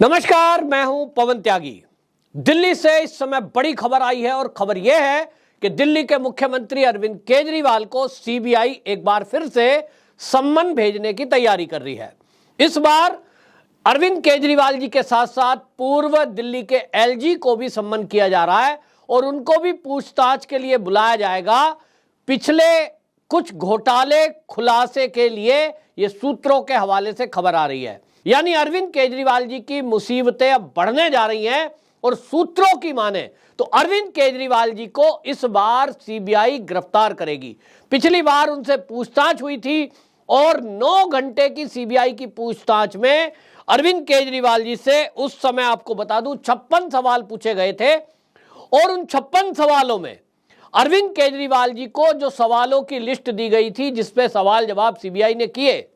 नमस्कार, मैं हूं पवन त्यागी। दिल्ली से इस समय बड़ी खबर आई है और खबर यह है कि दिल्ली के मुख्यमंत्री अरविंद केजरीवाल को सीबीआई एक बार फिर से सम्मन भेजने की तैयारी कर रही है। इस बार अरविंद केजरीवाल जी के साथ साथ पूर्व दिल्ली के एलजी को भी सम्मन किया जा रहा है और उनको भी पूछताछ के लिए बुलाया जाएगा। पिछले कुछ घोटाले खुलासे के लिए ये सूत्रों के हवाले से खबर आ रही है। यानी अरविंद केजरीवाल जी की मुसीबतें अब बढ़ने जा रही हैं और सूत्रों की माने तो अरविंद केजरीवाल जी को इस बार सीबीआई गिरफ्तार करेगी। पिछली बार उनसे पूछताछ हुई थी और 9 घंटे की सीबीआई की पूछताछ में अरविंद केजरीवाल जी से उस समय आपको बता दूं 56 सवाल पूछे गए थे और उन 56 सवालों में अरविंद केजरीवाल जी को जो सवालों की लिस्ट दी गई थी जिसपे सवाल जवाब सीबीआई ने किए,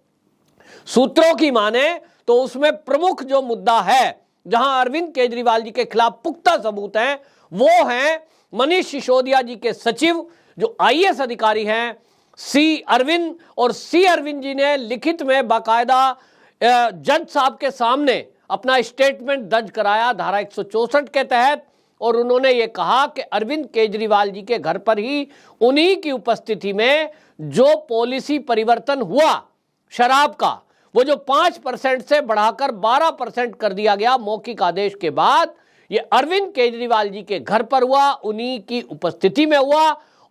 सूत्रों की माने तो उसमें प्रमुख जो मुद्दा है जहां अरविंद केजरीवाल जी के खिलाफ पुख्ता सबूत हैं वो हैं मनीष सिसोदिया जी के सचिव जो आईएएस अधिकारी हैं सी अरविंद। और सी अरविंद जी ने लिखित में बाकायदा जज साहब के सामने अपना स्टेटमेंट दर्ज कराया धारा 164 के तहत और उन्होंने ये कहा कि अरविंद केजरीवाल जी के घर पर ही उन्हीं की उपस्थिति में जो पॉलिसी परिवर्तन हुआ शराब का, वो जो 5% से बढ़ाकर 12% कर दिया गया मौखिक आदेश के बाद, ये अरविंद केजरीवाल जी के घर पर हुआ, उन्हीं की उपस्थिति में हुआ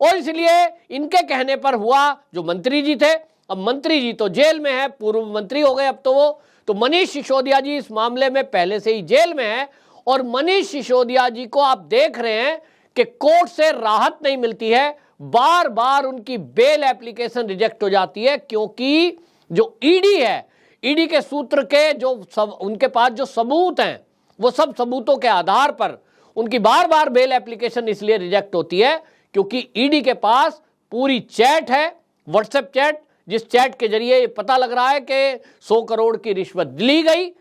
और इसलिए इनके कहने पर हुआ। जो मंत्री जी थे, अब मंत्री जी तो जेल में है, पूर्व मंत्री हो गए अब तो वो, तो मनीष सिसोदिया जी इस मामले में पहले से ही जेल में है और मनीष सिसोदिया जी को आप देख रहे हैं कि कोर्ट से राहत नहीं मिलती है, बार बार उनकी बेल एप्लीकेशन रिजेक्ट हो जाती है क्योंकि जो ईडी है, ईडी के सूत्र के जो उनके पास जो सबूत हैं वो सब सबूतों के आधार पर उनकी बार बार बेल एप्लीकेशन इसलिए रिजेक्ट होती है क्योंकि ईडी के पास पूरी चैट है, व्हाट्सएप चैट, जिस चैट के जरिए ये पता लग रहा है कि 100 करोड़ की रिश्वत ली गई,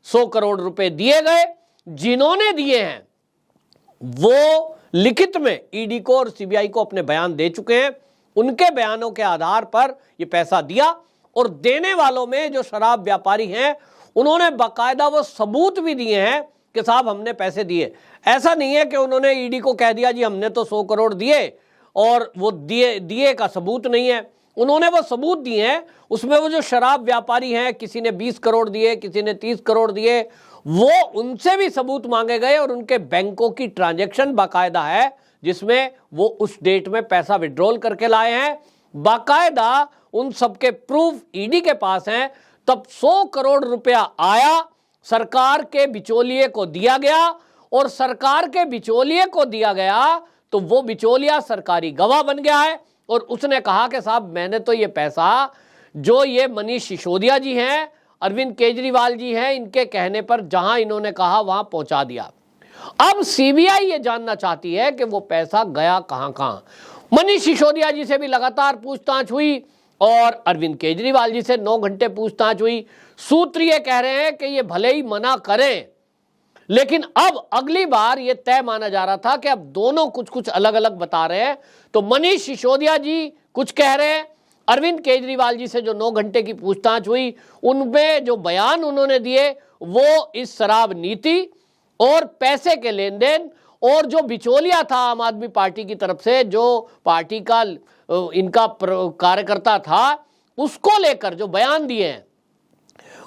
100 करोड़ रुपए दिए गए। जिन्होंने दिए हैं वो लिखित में ईडी को और सीबीआई को अपने बयान दे चुके हैं। उनके बयानों के आधार पर ये पैसा दिया और देने वालों में जो शराब व्यापारी हैं उन्होंने बाकायदा वो सबूत भी दिए हैं कि साहब हमने पैसे दिए। ऐसा नहीं है कि उन्होंने ईडी को कह दिया जी हमने तो 100 करोड़ दिए और वो दिए का सबूत नहीं है। उन्होंने वो सबूत दिए हैं, उसमें वो जो शराब व्यापारी हैं, किसी ने 20 करोड़ दिए, किसी ने 30 करोड़ दिए, वो उनसे भी सबूत मांगे गए और उनके बैंकों की ट्रांजैक्शन बाकायदा है जिसमें वो उस डेट में पैसा विड्रॉल करके लाए हैं। बाकायदा उन सबके प्रूफ ईडी के पास हैं। तब 100 करोड़ रुपया आया, सरकार के बिचौलिए को दिया गया और सरकार के बिचौलिए को दिया गया तो वो बिचौलिया सरकारी गवाह बन गया है और उसने कहा कि साहब मैंने तो ये पैसा जो ये मनीष सिसोदिया जी हैं, अरविंद केजरीवाल जी हैं, इनके कहने पर जहां इन्होंने कहा वहां पहुंचा दिया। अब सीबीआई ये जानना चाहती है कि वो पैसा गया कहां कहां। मनीष सिसोदिया जी से भी लगातार पूछताछ हुई और अरविंद केजरीवाल जी से 9 घंटे पूछताछ हुई। सूत्र ये कह रहे हैं कि ये भले ही मना करें लेकिन अब अगली बार ये तय माना जा रहा था कि अब दोनों कुछ कुछ अलग अलग बता रहे हैं। तो मनीष सिसोदिया जी कुछ कह रहे हैं, अरविंद केजरीवाल जी से जो 9 घंटे की पूछताछ हुई उनमें जो बयान उन्होंने दिए वो इस शराब नीति और पैसे के लेन देन और जो बिचौलिया था आम आदमी पार्टी की तरफ से, जो पार्टी का इनका कार्यकर्ता था, उसको लेकर जो बयान दिए हैं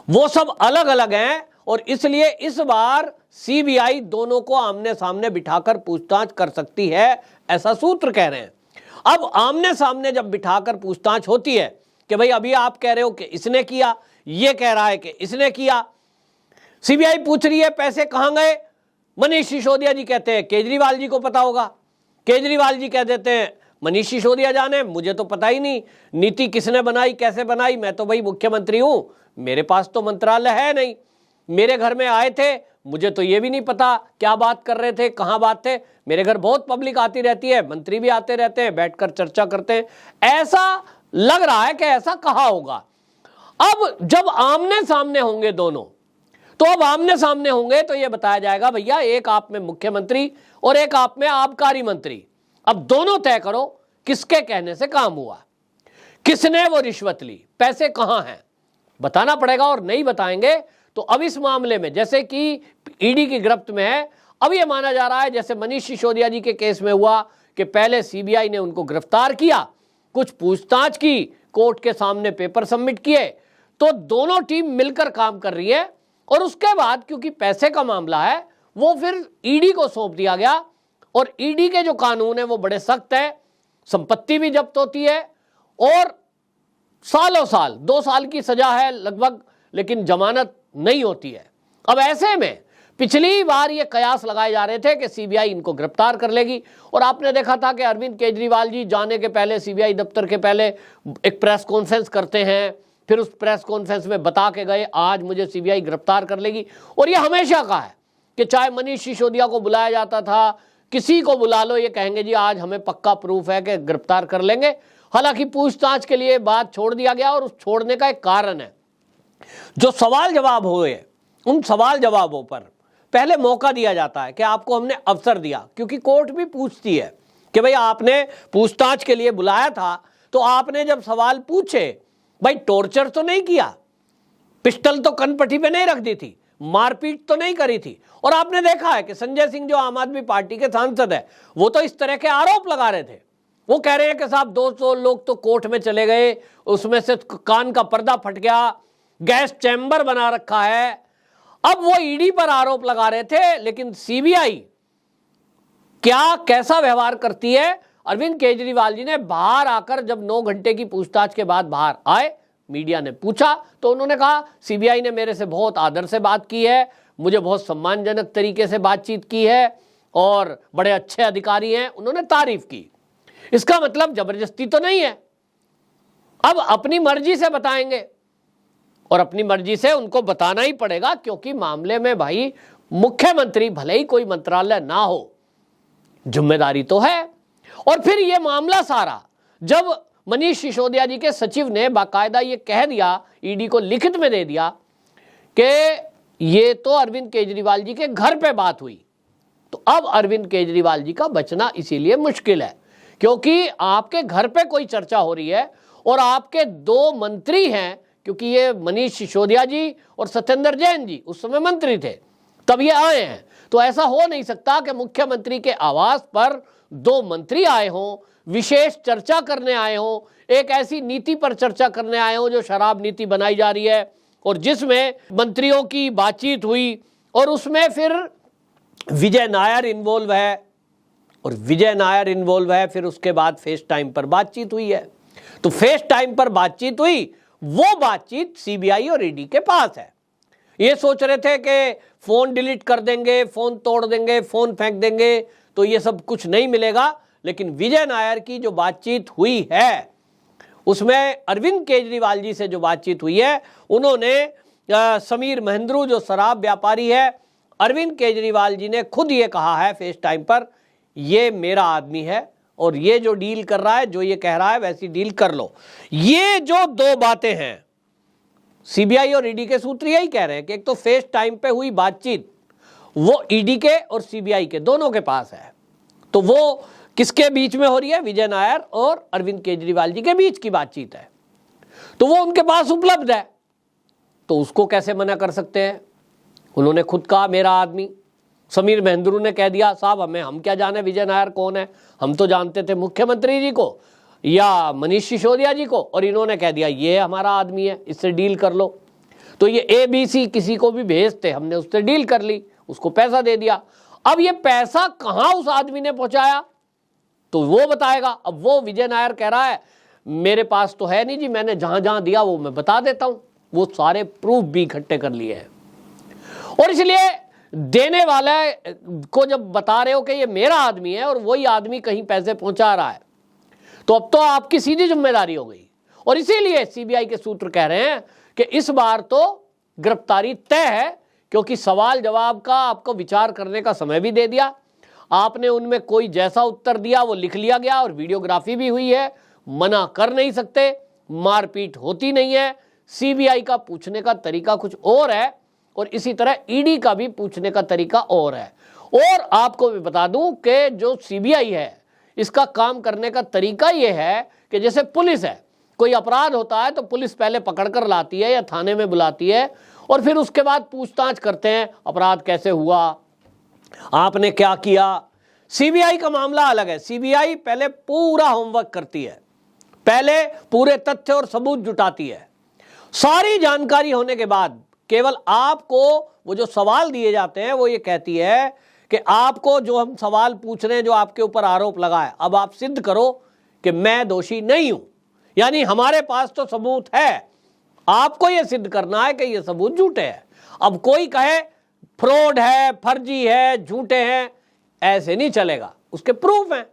वो सब अलग अलग हैं और इसलिए इस बार सीबीआई दोनों को आमने सामने बिठाकर पूछताछ कर सकती है, ऐसा सूत्र कह रहे हैं। अब आमने सामने जब बिठाकर पूछताछ होती है कि भाई अभी आप कह रहे हो कि इसने किया, ये कह रहा है कि इसने किया, सीबीआई पूछ रही है पैसे कहां गए, मनीष सिसोदिया जी कहते हैं केजरीवाल जी को पता होगा, केजरीवाल जी कह देते हैं मनीष सिसोदिया जाने, मुझे तो पता ही नहीं नीति किसने बनाई कैसे बनाई, मैं तो भाई मुख्यमंत्री हूं, मेरे पास तो मंत्रालय है नहीं, मेरे घर में आए थे, मुझे तो ये भी नहीं पता क्या बात कर रहे थे, कहां बात थे, मेरे घर बहुत पब्लिक आती रहती है, मंत्री भी आते रहते हैं, बैठकर चर्चा करते हैं, ऐसा लग रहा है कि ऐसा कहा होगा। अब जब आमने सामने होंगे दोनों, तो अब आमने सामने होंगे तो यह बताया जाएगा भैया एक आप में मुख्यमंत्री और एक आप में आबकारी मंत्री, अब दोनों तय करो किसके कहने से काम हुआ, किसने वो रिश्वत ली, पैसे कहां हैं, बताना पड़ेगा और नहीं बताएंगे तो अब इस मामले में जैसे कि ईडी की गिरफ्त में है, अब ये माना जा रहा है जैसे मनीष सिसोदिया जी के केस में हुआ कि पहले सीबीआई ने उनको गिरफ्तार किया, कुछ पूछताछ की, कोर्ट के सामने पेपर सबमिट किए, तो दोनों टीम मिलकर काम कर रही है और उसके बाद क्योंकि पैसे का मामला है वो फिर ईडी को सौंप दिया गया। और ईडी के जो कानून है वो बड़े सख्त है, संपत्ति भी जब्त होती है और सालों साल, 2 साल की सजा है लगभग, लेकिन जमानत नहीं होती है। अब ऐसे में पिछली बार ये कयास लगाए जा रहे थे कि सीबीआई इनको गिरफ्तार कर लेगी और आपने देखा था कि अरविंद केजरीवाल जी जाने के पहले सीबीआई दफ्तर के पहले एक प्रेस कॉन्फ्रेंस करते हैं, फिर उस प्रेस कॉन्फ्रेंस में बता के गए आज मुझे सीबीआई गिरफ्तार कर लेगी। और ये हमेशा का है कि चाहे मनीष सिसोदिया को बुलाया जाता था, किसी को बुला लो, ये कहेंगे जी आज हमें पक्का प्रूफ है कि गिरफ्तार कर लेंगे। हालांकि पूछताछ के लिए बात छोड़ दिया गया और उस छोड़ने का एक कारण है, जो सवाल जवाब हुए उन सवाल जवाबों पर पहले मौका दिया जाता है कि आपको हमने अवसर दिया, क्योंकि कोर्ट भी पूछती है कि भाई आपने पूछताछ के लिए बुलाया था तो आपने जब सवाल पूछे भाई टॉर्चर तो नहीं किया, पिस्टल तो कनपट्टी पे नहीं रख दी थी, मारपीट तो नहीं करी थी। और आपने देखा है कि संजय सिंह जो आम आदमी पार्टी के सांसद है वो तो इस तरह के आरोप लगा रहे थे, वो कह रहे हैं कि साहब 200 लोग तो कोर्ट में चले गए, उसमें से कान का पर्दा फट गया, गैस चैम्बर बना रखा है। अब वो ईडी पर आरोप लगा रहे थे, लेकिन सीबीआई क्या कैसा व्यवहार करती है। अरविंद केजरीवाल जी ने बाहर आकर जब 9 घंटे की पूछताछ के बाद बाहर आए, मीडिया ने पूछा तो उन्होंने कहा सीबीआई ने मेरे से बहुत आदर से बात की है, मुझे बहुत सम्मानजनक तरीके से बातचीत की है और बड़े अच्छे अधिकारी हैं, उन्होंने तारीफ की। इसका मतलब जबरदस्ती तो नहीं है, अब अपनी मर्जी से बताएंगे और अपनी मर्जी से उनको बताना ही पड़ेगा, क्योंकि मामले में भाई मुख्यमंत्री भले ही कोई मंत्रालय ना हो, जिम्मेदारी तो है। और फिर ये मामला सारा जब मनीष सिसोदिया जी के सचिव ने बाकायदा ये कह दिया, ईडी को लिखित में दे दिया कि ये तो अरविंद केजरीवाल जी के घर पे बात हुई, तो अब अरविंद केजरीवाल जी का बचना इसीलिए मुश्किल है, क्योंकि आपके घर पे कोई चर्चा हो रही है और आपके 2 मंत्री हैं, क्योंकि ये मनीष सिसोदिया जी और सत्येंद्र जैन जी उस समय मंत्री थे तब ये आए हैं, तो ऐसा हो नहीं सकता कि मुख्यमंत्री के आवास पर 2 मंत्री आए हों, विशेष चर्चा करने आए हों, एक ऐसी नीति पर चर्चा करने आए हों जो शराब नीति बनाई जा रही है और जिसमें मंत्रियों की बातचीत हुई और उसमें फिर विजय नायर इन्वॉल्व है और विजय नायर इन्वॉल्व है, फिर उसके बाद फेस टाइम पर बातचीत हुई है। तो फेस टाइम पर बातचीत हुई, वो बातचीत सीबीआई और ईडी के पास है। ये सोच रहे थे कि फोन डिलीट कर देंगे, फोन तोड़ देंगे, फोन फेंक देंगे तो ये सब कुछ नहीं मिलेगा, लेकिन विजय नायर की जो बातचीत हुई है उसमें अरविंद केजरीवाल जी से जो बातचीत हुई है, उन्होंने समीर महेंद्रू जो शराब व्यापारी है, अरविंद केजरीवाल जी ने खुद ये कहा है फेस टाइम पर, ये मेरा आदमी है और ये जो डील कर रहा है, जो ये कह रहा है वैसी डील कर लो। ये जो 2 बातें हैं, सीबीआई और ईडी के सूत्र यही कह रहे हैं कि एक तो फेस टाइम पे हुई बातचीत वो ईडी के और सीबीआई के दोनों के पास है, तो वो किसके बीच में हो रही है, विजय नायर और अरविंद केजरीवाल जी के बीच की बातचीत है, तो वो उनके पास उपलब्ध है, तो उसको कैसे मना कर सकते हैं। उन्होंने खुद कहा मेरा आदमी, समीर महेंद्रू ने कह दिया साहब हम क्या जाने विजय नायर कौन है, हम तो जानते थे मुख्यमंत्री जी को या मनीष सिसोदिया जी को, और इन्होंने कह दिया ये हमारा आदमी है, इससे डील कर लो। तो ये ABC किसी को भी भेजते, हमने उससे डील कर ली, उसको पैसा दे दिया। अब ये पैसा कहां उस आदमी ने पहुंचाया तो वो बताएगा। अब वो विजय नायर कह रहा है मेरे पास तो है नहीं जी, मैंने जहां जहां दिया वो मैं बता देता हूं, वो सारे प्रूफ भी इकट्ठे कर लिए हैं। और इसलिए देने वाले को जब बता रहे हो कि ये मेरा आदमी है और वही आदमी कहीं पैसे पहुंचा रहा है, तो अब तो आपकी सीधी जिम्मेदारी हो गई। और इसीलिए सीबीआई के सूत्र कह रहे हैं कि इस बार तो गिरफ्तारी तय है, क्योंकि सवाल जवाब का आपको विचार करने का समय भी दे दिया, आपने उनमें कोई जैसा उत्तर दिया वो लिख लिया गया और वीडियोग्राफी भी हुई है, मना कर नहीं सकते, मारपीट होती नहीं है। सीबीआई का पूछने का तरीका कुछ और है और इसी तरह ईडी का भी पूछने का तरीका और है। और आपको भी बता दूं कि जो सीबीआई है इसका काम करने का तरीका यह है कि जैसे पुलिस है, कोई अपराध होता है तो पुलिस पहले पकड़ कर लाती है या थाने में बुलाती है और फिर उसके बाद पूछताछ करते हैं, अपराध कैसे हुआ, आपने क्या किया। सीबीआई का मामला अलग है। सीबीआई पहले पूरा होमवर्क करती है, पहले पूरे तथ्य और सबूत जुटाती है। सारी जानकारी होने के बाद केवल आपको वो जो सवाल दिए जाते हैं वो ये कहती है कि आपको जो हम सवाल पूछ रहे हैं, जो आपके ऊपर आरोप लगा है, अब आप सिद्ध करो कि मैं दोषी नहीं हूं। यानी हमारे पास तो सबूत है, आपको यह सिद्ध करना है कि ये सबूत झूठे हैं। अब कोई कहे फ्रॉड है, फर्जी है, झूठे हैं, ऐसे नहीं चलेगा। उसके प्रूफ हैं,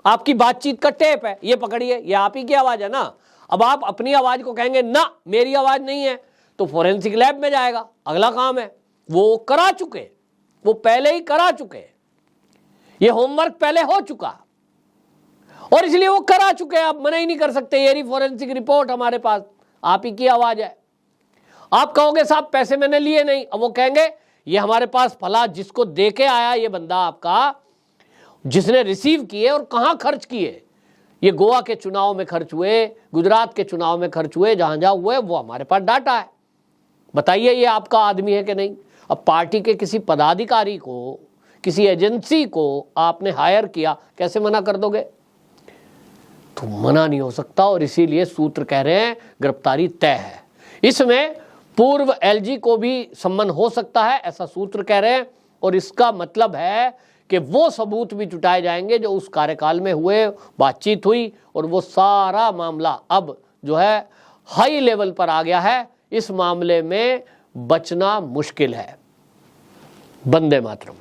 आपकी बातचीत का टेप है, ये पकड़िए, ये आप ही की आवाज है ना। अब आप अपनी आवाज को कहेंगे ना मेरी आवाज नहीं है, तो फोरेंसिक लैब में जाएगा, अगला काम है। वो करा चुके, वो पहले ही करा चुके, ये होमवर्क पहले हो चुका और इसलिए वो करा चुके। आप मना ही नहीं कर सकते, ये रही फोरेंसिक रिपोर्ट हमारे पास, आप ही की आवाज है। आप कहोगे साहब पैसे मैंने लिए नहीं, अब वो कहेंगे ये हमारे पास फला जिसको देके आया ये बंदा आपका, जिसने रिसीव किए और कहां खर्च किए, ये गोवा के चुनाव में खर्च हुए, गुजरात के चुनाव में खर्च हुए, जहां जहां हुए वो हमारे पास डाटा है। बताइए ये आपका आदमी है कि नहीं। अब पार्टी के किसी पदाधिकारी को, किसी एजेंसी को आपने हायर किया, कैसे मना कर दोगे? तो मना नहीं हो सकता और इसीलिए सूत्र कह रहे हैं गिरफ्तारी तय है। इसमें पूर्व एलजी को भी सम्मन हो सकता है, ऐसा सूत्र कह रहे हैं। और इसका मतलब है कि वो सबूत भी जुटाए जाएंगे जो उस कार्यकाल में हुए, बातचीत हुई, और वो सारा मामला अब जो है हाई लेवल पर आ गया है। इस मामले में बचना मुश्किल है। वंदे मातरम।